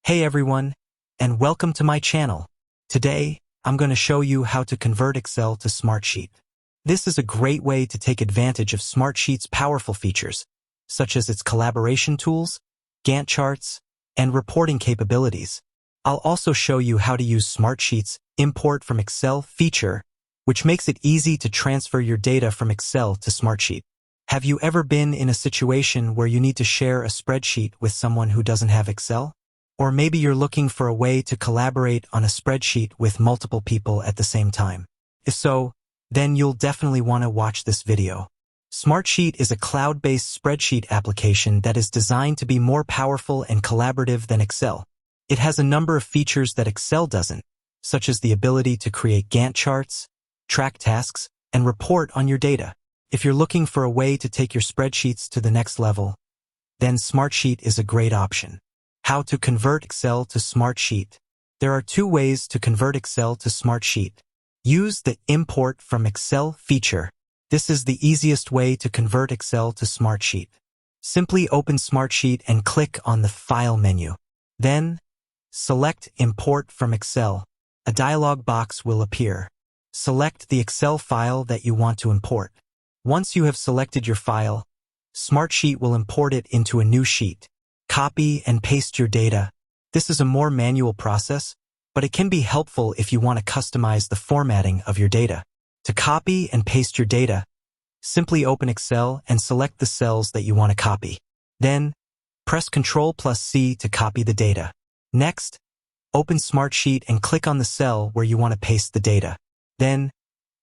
Hey everyone, and welcome to my channel. Today, I'm going to show you how to convert Excel to Smartsheet. This is a great way to take advantage of Smartsheet's powerful features, such as its collaboration tools, Gantt charts, and reporting capabilities. I'll also show you how to use Smartsheet's Import from Excel feature, which makes it easy to transfer your data from Excel to Smartsheet. Have you ever been in a situation where you need to share a spreadsheet with someone who doesn't have Excel? Or maybe you're looking for a way to collaborate on a spreadsheet with multiple people at the same time. If so, then you'll definitely want to watch this video. Smartsheet is a cloud-based spreadsheet application that is designed to be more powerful and collaborative than Excel. It has a number of features that Excel doesn't, such as the ability to create Gantt charts, track tasks, and report on your data. If you're looking for a way to take your spreadsheets to the next level, then Smartsheet is a great option. How to convert Excel to Smartsheet. There are two ways to convert Excel to Smartsheet. Use the Import from Excel feature. This is the easiest way to convert Excel to Smartsheet. Simply open Smartsheet and click on the File menu. Then, select Import from Excel. A dialog box will appear. Select the Excel file that you want to import. Once you have selected your file, Smartsheet will import it into a new sheet. Copy and paste your data. This is a more manual process, but it can be helpful if you want to customize the formatting of your data. To copy and paste your data, simply open Excel and select the cells that you want to copy. Then, press Ctrl+C to copy the data. Next, open Smartsheet and click on the cell where you want to paste the data. Then,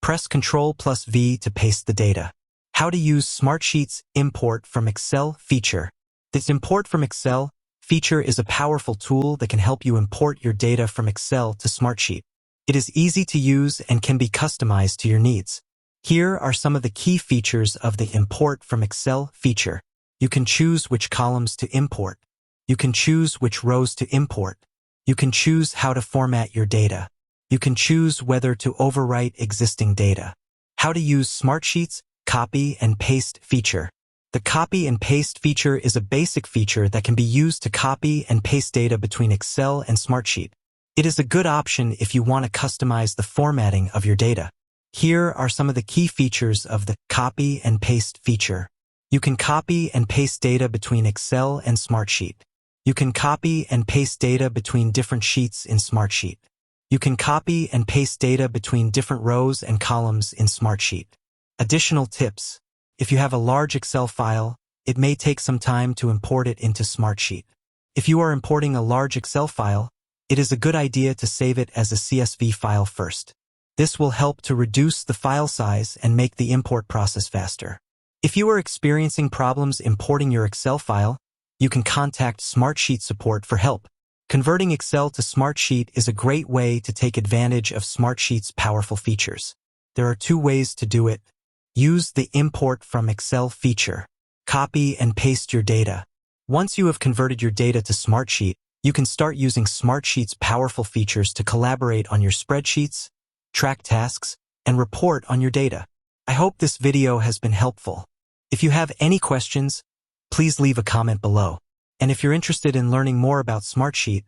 press Ctrl+V to paste the data. How to use Smartsheet's Import from Excel feature. This Import from Excel feature is a powerful tool that can help you import your data from Excel to Smartsheet. It is easy to use and can be customized to your needs. Here are some of the key features of the Import from Excel feature. You can choose which columns to import. You can choose which rows to import. You can choose how to format your data. You can choose whether to overwrite existing data. How to use Smartsheet's Copy and Paste feature. The Copy and Paste feature is a basic feature that can be used to copy and paste data between Excel and Smartsheet. It is a good option if you want to customize the formatting of your data. Here are some of the key features of the Copy and Paste feature. You can copy and paste data between Excel and Smartsheet. You can copy and paste data between different sheets in Smartsheet. You can copy and paste data between different rows and columns in Smartsheet. Additional tips. If you have a large Excel file, it may take some time to import it into Smartsheet. If you are importing a large Excel file, it is a good idea to save it as a CSV file first. This will help to reduce the file size and make the import process faster. If you are experiencing problems importing your Excel file, you can contact Smartsheet support for help. Converting Excel to Smartsheet is a great way to take advantage of Smartsheet's powerful features. There are two ways to do it. Use the Import from Excel feature. Copy and paste your data. Once you have converted your data to Smartsheet, you can start using Smartsheet's powerful features to collaborate on your spreadsheets, track tasks, and report on your data. I hope this video has been helpful. If you have any questions, please leave a comment below. And if you're interested in learning more about Smartsheet,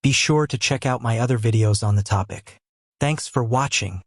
be sure to check out my other videos on the topic. Thanks for watching.